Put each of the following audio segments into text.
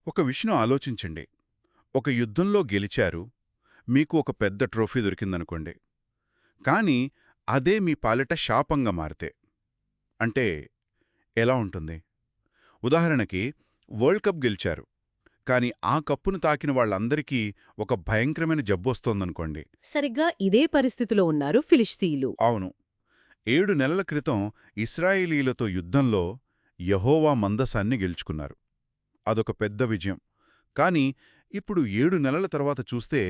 ఒక విషయం ఆలోచించండి. ఒక యుద్ధంలో గెలిచారు, మీకు ఒక పెద్ద ట్రోఫీ దొరికిందనుకోండి. కానీ అదే మీ పాలిట శాపంగా మారితే అంటే ఎలా ఉంటుంది? ఉదాహరణకి వరల్డ్ కప్ గెలిచారు, కానీ ఆ కప్పును తాకిన వాళ్ళందరికీ ఒక భయంకరమైన జబ్బొస్తోందనుకోండి. సరిగ్గా ఇదే పరిస్థితిలో ఉన్నారు ఫిలిష్తీయులు. అవును. 7 నెలల క్రితం ఇస్రాయేలీలతో యుద్ధంలో యెహోవా మందసాన్ని గెలుచుకున్నారు. అదొక పెద్ద విజయం. కానీ ఇప్పుడు 7 నెలల తర్వాత చూస్తే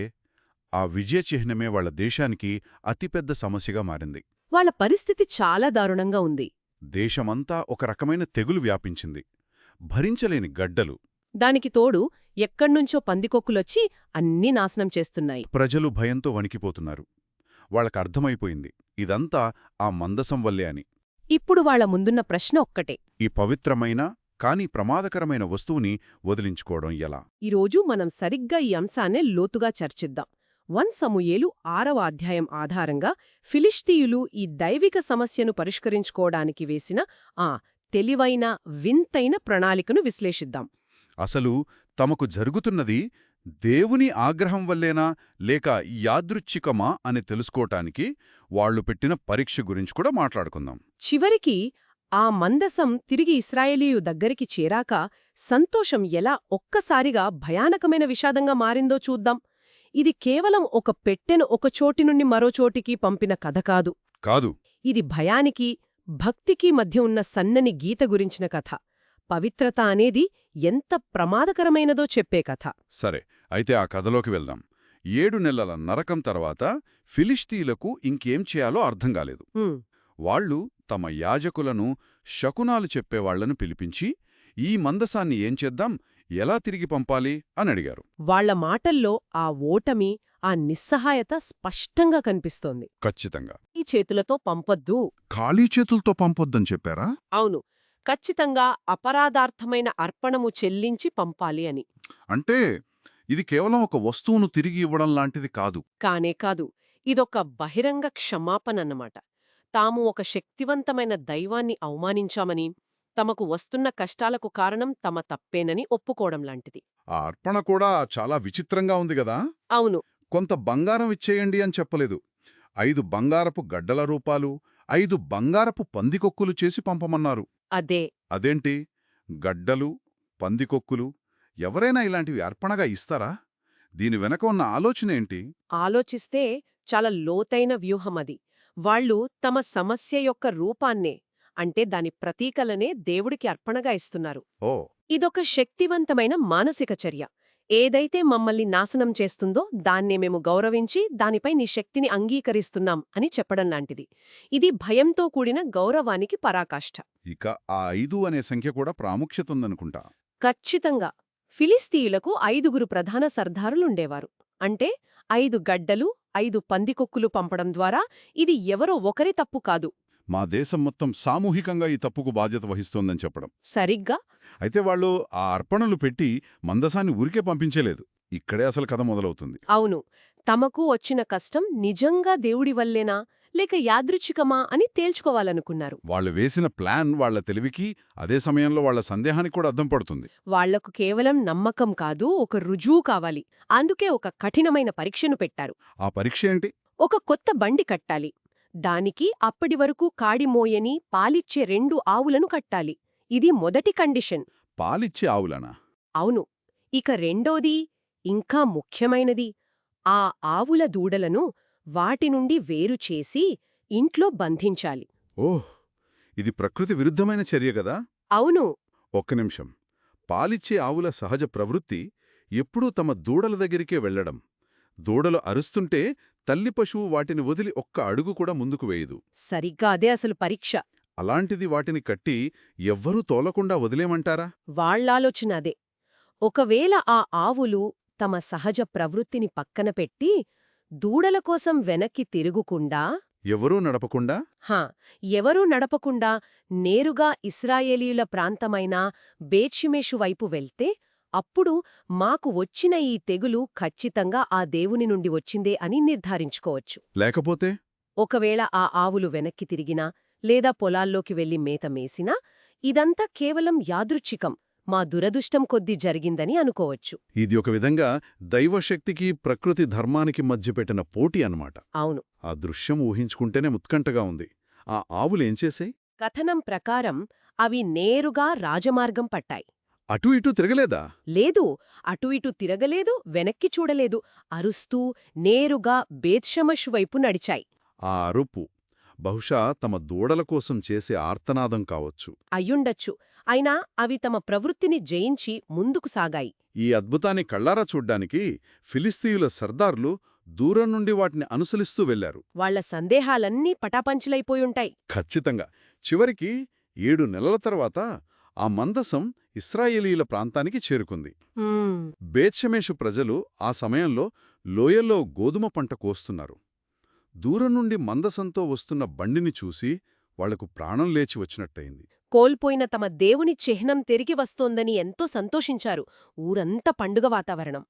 ఆ విజయ చిహ్నమే వాళ్ళ దేశానికి అతిపెద్ద సమస్యగా మారింది. వాళ్ళ పరిస్థితి చాలా దారుణంగా ఉంది. దేశమంతా ఒక రకమైన తెగులు వ్యాపించింది. భరించలేని గడ్డలు. దానికి తోడు ఎక్కడ్నుంచో పందికొక్కులొచ్చి అన్నీ నాశనం చేస్తున్నాయి. ప్రజలు భయంతో వణికిపోతున్నారు. వాళ్ళకర్థమైపోయింది ఇదంతా ఆ మందసం వల్లే అని. ఇప్పుడు వాళ్ళ ముందున్న ప్రశ్న ఒక్కటే. ఈ పవిత్రమైన కానీ ప్రమాదకరమైన వస్తువుని వదిలించుకోవడం ఎలా? ఈరోజు మనం సరిగ్గా ఈ అంశాన్నే లోతుగా చర్చిద్దాం. 1 సమూయేలు 6వ అధ్యాయం ఆధారంగా ఫిలిష్తీయులు ఈ దైవిక సమస్యను పరిష్కరించుకోవడానికి వేసిన ఆ తెలివైన వింతైన ప్రణాళికను విశ్లేషిద్దాం. అసలు తమకు జరుగుతున్నది దేవుని ఆగ్రహం వల్లేనా లేక యాదృచ్ఛికమా అని తెలుసుకోటానికి వాళ్లు పెట్టిన పరీక్ష గురించి కూడా మాట్లాడుకుందాం. చివరికి ఆ మందసం తిరిగి ఇశ్రాయేలీయు దగ్గరికి చేరాక సంతోషం ఎలా ఒక్కసారిగా భయానకమైన విషాదంగా మారిందో చూద్దాం. ఇది కేవలం ఒక పెట్టెను ఒక చోటి నుండి మరో చోటికి పంపిన కథ కాదు. కాదు. ఇది భయానికి, భక్తికి మధ్య ఉన్న సన్నని గీత గురించిన కథ. పవిత్రత అనేది ఎంత ప్రమాదకరమైనదో చెప్పే కథ. సరే, అయితే ఆ కథలోకి వెళ్దాం. 7 నెలల నరకం తర్వాత ఫిలిష్తీయులకు ఇంకేం చేయాలో అర్థం కాలేదు. వాళ్ళు తమ యాజకులను, శకునాలు చెప్పేవాళ్లను పిలిపించి ఈ మందసాన్ని ఏం చేద్దాం, ఎలా తిరిగి పంపాలి అని అడిగారు. వాళ్ల మాటల్లో ఆ ఓటమి, ఆ నిస్సహాయత స్పష్టంగా కనిపిస్తోంది. ఖచ్చితంగా. ఈ చేతులతో పంపొద్దు. ఖాళీ చేతులతో పంపొద్దని చెప్పారా? అవును, ఖచ్చితంగా అపరాధార్థమైన అర్పణము చెల్లించి పంపాలి అని. అంటే ఇది కేవలం ఒక వస్తువును తిరిగి ఇవ్వడం లాంటిది కాదు. కానే కాదు, ఇదొక బహిరంగ క్షమాపణన్నమాట. తాము ఒక శక్తివంతమైన దైవాన్ని అవమానించామని, తమకు వస్తున్న కష్టాలకు కారణం తమ తప్పేనని ఒప్పుకోవడం లాంటిది. ఆ అర్పణ కూడా చాలా విచిత్రంగా ఉంది గదా. అవును. కొంత బంగారం ఇచ్చేయండి అని చెప్పలేదు. 5 బంగారపు గడ్డల రూపాలు, 5 బంగారపు పందికొక్కులు చేసి పంపమన్నారు. అదేంటి? గడ్డలు, పందికొక్కులు ఎవరైనా ఇలాంటివి అర్పణగా ఇస్తారా? దీని వెనక ఉన్న ఆలోచనేంటి? ఆలోచిస్తే చాలా లోతైన వ్యూహమది. వాళ్ళు తమ సమస్య యొక్క రూపాన్నే, అంటే దాని ప్రతీకలనే దేవుడికి అర్పణగా ఇస్తున్నారు. ఓ. ఇదొక శక్తివంతమైన మానసిక చర్య. ఏదైతే మమ్మల్ని నాశనం చేస్తుందో దాన్నే మేము గౌరవించి దానిపై నీ శక్తిని అంగీకరిస్తున్నాం అని చెప్పడం లాంటిది. ఇది భయంతో కూడిన గౌరవానికి పరాకాష్ఠ. ఇక ఆ 5 అనే సంఖ్య కూడా ప్రాముఖ్యతుందనుకుంటా. ఖచ్చితంగా. ఫిలిస్తీయులకు 5గురు ప్రధాన సర్దారులుండేవారు. అంటే 5 గడ్డలు, 5 పందికొక్కులు పంపడం ద్వారా ఇది ఎవరో ఒకరి తప్పు కాదు, మా దేశం మొత్తం సామూహికంగా ఈ తప్పుకు బాధ్యత వహిస్తోందని చెప్పడం. సరిగ్గా. అయితే వాళ్ళు ఆ అర్పణలు పెట్టి మందసాన్ని ఊరికే పంపించేలేదు. ఇక్కడే అసలు కథ మొదలవుతుంది. అవును, తమకు వచ్చిన కష్టం నిజంగా దేవుడి వల్లేనా లేక యాదృచ్ఛికమా అని తేల్చుకోవాలనుకున్నారు. వాళ్ళు వేసిన ప్లాన్ వాళ్ల తెలివికి, అదే సమయంలో వాళ్ల సందేహానికి కూడా అద్దం పడుతుంది. వాళ్లకు కేవలం నమ్మకం కాదు, ఒక రుజువు కావాలి. అందుకే ఒక కఠినమైన పరీక్షను పెట్టారు. ఆ పరీక్ష ఏంటి? ఒక కొత్త బండి కట్టాలి. దానికి అప్పటి వరకు కాడిమోయని పాలిచ్చే 2 ఆవులను కట్టాలి. ఇది మొదటి కండిషన్. పాలిచ్చే ఆవులనా? అవును. ఇక రెండోది, ఇంకా ముఖ్యమైనది, ఆ ఆవుల దూడలను వాటి నుండి వేరుచేసి ఇంట్లో బంధించాలి. ఓహ్, ఇది ప్రకృతి విరుద్ధమైన చర్య గదా. అవును. ఒక్క నిమిషం. పాలిచ్చే ఆవుల సహజ ప్రవృత్తి ఎప్పుడూ తమ దూడల దగ్గరికే వెళ్లడం. దూడలు అరుస్తుంటే తల్లి పశువు వాటిని వదిలి ఒక్క అడుగు కూడా ముందుకు వేయదు. సరిగ్గా అదే అసలు పరీక్ష. అలాంటిది వాటిని కట్టి ఎవ్వరూ తోలకుండా వదిలేమంటారా? వాళ్లాలోచన అదే. ఒకవేళ ఆ ఆవులు తమ సహజ ప్రవృత్తిని పక్కన పెట్టి దూడల కోసం వెనక్కి తిరుగుకుండా, ఎవరూ నడపకుండా ఎవరూ నడపకుండా నేరుగా ఇశ్రాయేలీయుల ప్రాంతమైన బేత్షిమెషు వైపు వెళ్తే, అప్పుడు మాకు వచ్చిన ఈ తెగులు ఖచ్చితంగా ఆ దేవుని నుండి వచ్చిందే అని నిర్ధారించుకోవచ్చు. లేకపోతే ఒకవేళ ఆ ఆవులు వెనక్కి తిరిగినా లేదా పొలాల్లోకి వెళ్లి మేత మేసినా ఇదంతా కేవలం యాదృచ్ఛికం, మా దురదృష్టం కొద్దీ జరిగిందని అనుకోవచ్చు. ఇది ఒక విధంగా దైవశక్తికి ప్రకృతి ధర్మానికి మధ్య పెట్టిన పోటీ అన్నమాట. అవును. ఆ దృశ్యం ఊహించుకుంటేనే ఉత్కంఠగా ఉంది. ఆ ఆవులేం చేశాయి? కథనం ప్రకారం అవి నేరుగా రాజమార్గం పట్టాయి. అటూ ఇటూ తిరగలేదా? లేదు, అటు ఇటు తిరగలేదు, వెనక్కి చూడలేదు. అరుస్తూ నేరుగా బేత్షెమెషు వైపు నడిచాయి. ఆ అరుపు బహుశా తమ దూడల కోసం చేసే ఆర్తనాదం కావచ్చు. అయ్యుండొచ్చు. అయినా అవి తమ ప్రవృత్తిని జయించి ముందుకు సాగాయి. ఈ అద్భుతాన్ని కళ్లారా చూడ్డానికి ఫిలిస్తీయుల సర్దార్లు దూరం నుండి వాటిని అనుసరిస్తూ వెళ్లారు. వాళ్ల సందేహాలన్నీ పటాపంచలైపోయుంటాయి. ఖచ్చితంగా. చివరికి 7 నెలల తర్వాత ఆ మందసం ఇశ్రాయేలీల ప్రాంతానికి చేరుకుంది. హ్మ్, బేత్షెమెషు ప్రజలు ఆ సమయంలో లోయల్లో గోధుమ పంట కోస్తున్నారు. దూరం నుండి మందసంతో వస్తున్న బండిని చూసి వాళ్లకు ప్రాణం లేచి వచ్చినట్టయింది. కోల్పోయిన తమ దేవుని చిహ్నం తిరిగి వస్తోందని ఎంతో సంతోషించారు. ఊరంతా పండుగ వాతావరణం.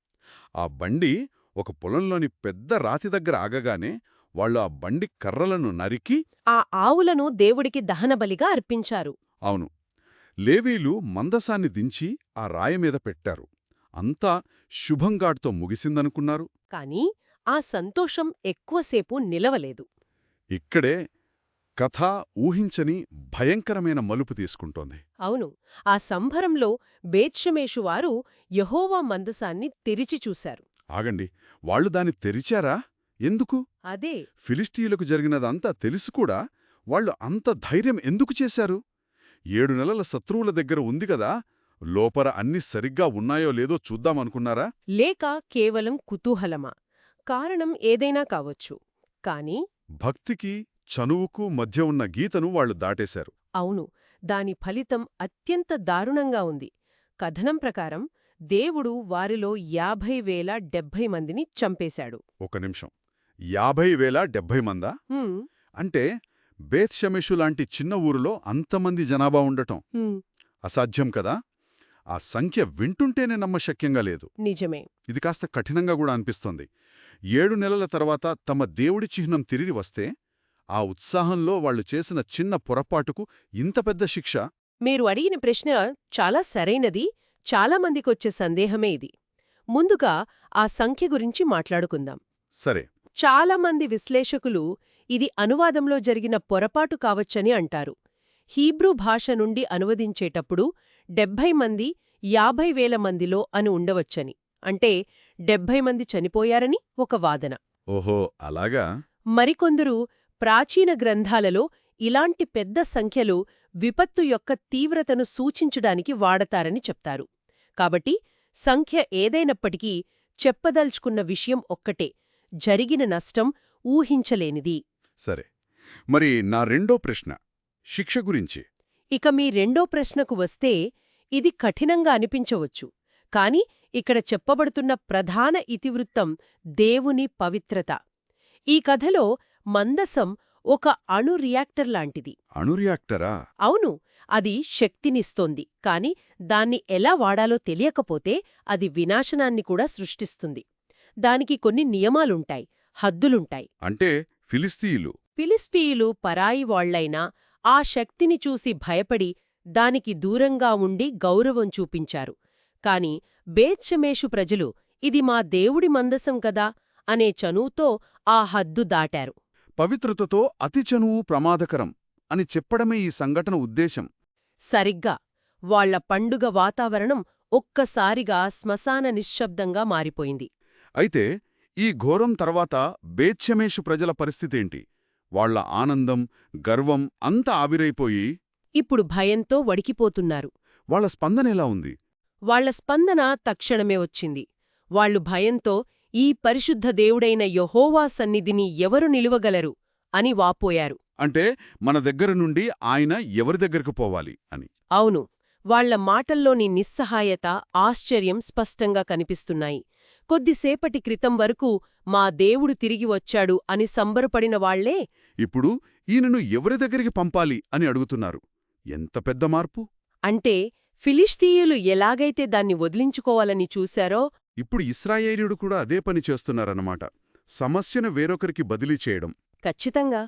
ఆ బండి ఒక పొలంలోని పెద్ద రాతి దగ్గర ఆగగానే వాళ్ళు ఆ బండి కర్రలను నరికి ఆ ఆవులను దేవుడికి దహనబలిగా అర్పించారు. అవును, లేవీలు మందసాన్ని దించి ఆ రాయిమీద పెట్టారు. అంతా శుభంగాడ్తో ముగిసిందనుకున్నారు. కాని ఆ సంతోషం ఎక్కువసేపు నిలవలేదు. ఇక్కడే కథ ఊహించని భయంకరమైన మలుపు తీసుకుంటోంది. అవును, ఆ సంభరంలో బేత్షెమెషు వారు యెహోవా మందసాన్ని తెరిచి చూశారు. ఆగండి, వాళ్ళు దాన్ని తెరిచారా? ఎందుకు? అదే ఫిలిస్టీయులకు జరిగినదంతా తెలుసుకూడా వాళ్ళు అంత ధైర్యం ఎందుకు చేశారు? 7 నెలల శత్రువుల దగ్గర ఉంది గదా, లోపల అన్ని సరిగ్గా ఉన్నాయో లేదో చూద్దామనుకున్నారా? లేక కేవలం కుతూహలమా? కారణం ఏదైనా కావచ్చు. కాని భక్తికి చనువుకు మధ్య ఉన్న గీతను వాళ్ళు దాటేశారు. అవును, దాని ఫలితం అత్యంత దారుణంగా ఉంది. కథనం ప్రకారం దేవుడు వారిలో 50,070 మందిని చంపేశాడు. ఒక నిమిషం, 50,070 మందా? హ్మ్, అంటే బేత్షెమెషు లాంటి చిన్న ఊరిలో అంతమంది జనాభా ఉండటం హ్మ్, అసాధ్యం కదా? ఆ సంఖ్య వింటుంటేనే నమ్మశక్యంగా లేదు. నిజమే. ఇది కాస్త కఠినంగా కూడా అనిపిస్తోంది. 7 నెలల తర్వాత తమ దేవుడి చిహ్నం తిరిగి వస్తే ఆ ఉత్సాహంలో వాళ్ళు చేసిన చిన్న పొరపాటుకు ఇంత పెద్ద శిక్ష? మీరు అడిగిన ప్రశ్న చాలా సరైనది. చాలామందికొచ్చే సందేహమే ఇది. ముందుగా ఆ సంఖ్య గురించి మాట్లాడుకుందాం. సరే. చాలామంది విశ్లేషకులు ఇది అనువాదంలో జరిగిన పొరపాటు కావచ్చని అంటారు. హీబ్రూ భాష నుండి అనువదించేటప్పుడు 70 మంది 50,000 మందిలో అని ఉండవచ్చని, అంటే 70 మంది చనిపోయారని ఒక వాదన. ఓహో, అలాగా? మరికొందరు ప్రాచీన గ్రంథాలలో ఇలాంటి పెద్ద సంఖ్యలు విపత్తు యొక్క తీవ్రతను సూచించడానికి వాడతారని చెప్తారు. కాబట్టి సంఖ్య ఏదైనప్పటికీ చెప్పదల్చుకున్న విషయం ఒక్కటే: జరిగిన నష్టం ఊహించలేనిది. సరే. మరి నా రెండో ప్రశ్న శిక్ష గురించి. ఇక మీ రెండో ప్రశ్నకు వస్తే, ఇది కఠినంగా అనిపించవచ్చు. కాని ఇక్కడ చెప్పబడుతున్న ప్రధాన ఇతివృత్తం దేవుని పవిత్రత. ఈ కథలో మందసం ఒక అణు రియాక్టర్ లాంటిది. అణు రియాక్టరా? అవును, అది శక్తినిస్తోంది. కాని దాన్ని ఎలా వాడాలో తెలియకపోతే అది వినాశనాన్ని కూడా సృష్టిస్తుంది. దానికి కొన్ని నియమాలుంటాయి, హద్దులుంటాయి. అంటే ఫిలిస్తీయులు ఫిలిస్పీయులు పరాయి వాళ్లైనా ఆ శక్తిని చూసి భయపడి దానికి దూరంగా ఉండి గౌరవం చూపించారు. కాని బేత్షెమెషు ప్రజలు ఇది మా దేవుడి మందసం కదా అనే చనువుతో ఆ హద్దు దాటారు. పవిత్రతతో అతి చనువు ప్రమాదకరం అని చెప్పడమే ఈ సంఘటన ఉద్దేశం. సరిగ్గా. వాళ్ల పండుగ వాతావరణం ఒక్కసారిగా శ్మశాన నిశ్శబ్దంగా మారిపోయింది. అయితే ఈ ఘోరం తర్వాత బేత్షెమెషు ప్రజల పరిస్థితేంటి? వాళ్ల ఆనందం, గర్వం అంతా ఆవిరైపోయి ఇప్పుడు భయంతో వడికిపోతున్నారు. వాళ్ల స్పందనెలా ఉంది? వాళ్ల స్పందన తక్షణమే వచ్చింది. వాళ్లు భయంతో ఈ పరిశుద్ధ దేవుడైన యెహోవా సన్నిధిని ఎవరు నిలువగలరు అని వాపోయారు. అంటే మన దగ్గర నుండి ఆయన ఎవరి దగ్గరకు పోవాలి అని. అవును, వాళ్ల మాటల్లోని నిస్సహాయత, ఆశ్చర్యం స్పష్టంగా కనిపిస్తున్నాయి. కొద్దిసేపటి క్రితం వరకు మా దేవుడు తిరిగి వచ్చాడు అని సంబరపడిన వాళ్లే ఇప్పుడు ఈయనను ఎవరి దగ్గరికి పంపాలి అని అడుగుతున్నారు. ఎంత పెద్ద మార్పు! అంటే ఫిలిష్తీయులు ఎలాగైతే దాన్ని వదిలించుకోవాలని చూశారో ఇప్పుడు ఇశ్రాయేలీయుడు కూడా అదే పని చేస్తున్నారన్నమాట. సమస్యను వేరొకరికి బదిలీ చేయడం. ఖచ్చితంగా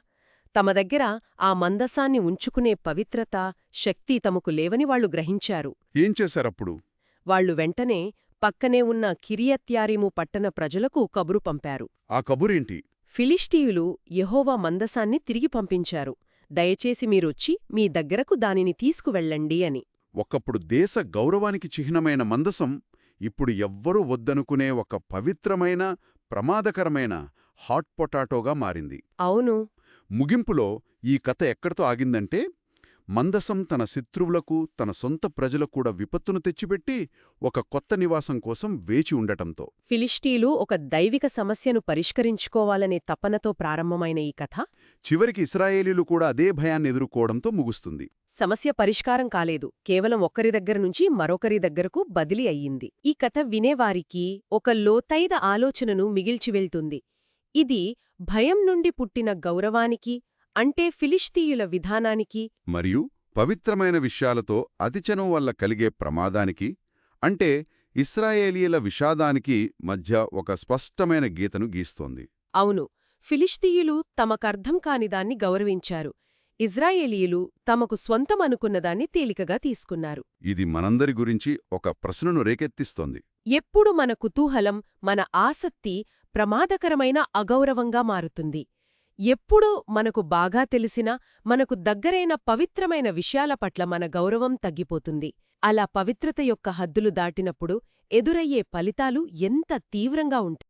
తమ దగ్గర ఆ మందసాన్ని ఉంచుకునే పవిత్రత, శక్తి తమకు లేవని వాళ్లు గ్రహించారు. ఏం చేశారప్పుడు? వాళ్లు వెంటనే పక్కనే ఉన్న కిరియత్యారీము పట్టణ ప్రజలకు కబురు పంపారు. ఆ కబురేంటి? ఫిలిష్తీయులు యెహోవా మందసాన్ని తిరిగి పంపించారు. దయచేసి మీరొచ్చి మీ దగ్గరకు దానిని తీసుకువెళ్ళండి అని. ఒకప్పుడు దేశ గౌరవానికి చిహ్నమైన మందసం ఇప్పుడు ఎవ్వరూ వద్దనుకునే ఒక పవిత్రమైన, ప్రమాదకరమైన హాట్ పొటాటోగా మారింది. అవును. ముగింపులో ఈ కథ ఎక్కడితో ఆగిందంటే, మందసం తన శత్రువులకు, తన సొంత ప్రజలకు కూడా విపత్తును తెచ్చిపెట్టి ఒక కొత్త నివాసం కోసం వేచి ఉండటంతో. ఫిలిష్తీయులు ఒక దైవిక సమస్యను పరిష్కరించుకోవాలనే తపనతో ప్రారంభమైన ఈ కథ చివరికి ఇశ్రాయేలీలు కూడా అదే భయాన్ని ఎదుర్కోవడంతో ముగుస్తుంది. సమస్య పరిష్కారం కాలేదు, కేవలం ఒక్కరి దగ్గర నుంచి మరొకరి దగ్గరకు బదిలీ అయ్యింది. ఈ కథ వినేవారికి ఒక లోతైన ఆలోచనను మిగిల్చివెళ్తుంది. ఇది భయం నుండి పుట్టిన గౌరవానికి, అంటే ఫిలిష్తీయుల విధానానికి, మరియు పవిత్రమైన విషయాలతో అతిచనం వల్ల కలిగే ప్రమాదానికి, అంటే ఇశ్రాయేలీల విషాదానికి మధ్య ఒక స్పష్టమైన గీతను గీస్తోంది. అవును. ఫిలిష్తీయులు తమకర్థం కానిదాన్ని గౌరవించారు. ఇజ్రాయేలీయులు తమకు స్వంతమనుకున్నదాన్ని తేలికగా తీసుకున్నారు. ఇది మనందరి గురించి ఒక ప్రశ్నను రేకెత్తిస్తోంది. ఎప్పుడు మన కుతూహలం, మన ఆసక్తి ప్రమాదకరమైన అగౌరవంగా మారుతుంది? ఎప్పుడు మనకు బాగా తెలిసిన, మనకు దగ్గరైన పవిత్రమైన విషయాల పట్ల మన గౌరవం తగ్గిపోతుంది? అలా పవిత్రత యొక్క హద్దులు దాటినప్పుడు ఎదురయ్యే ఫలితాలు ఎంత తీవ్రంగా ఉంటాయి?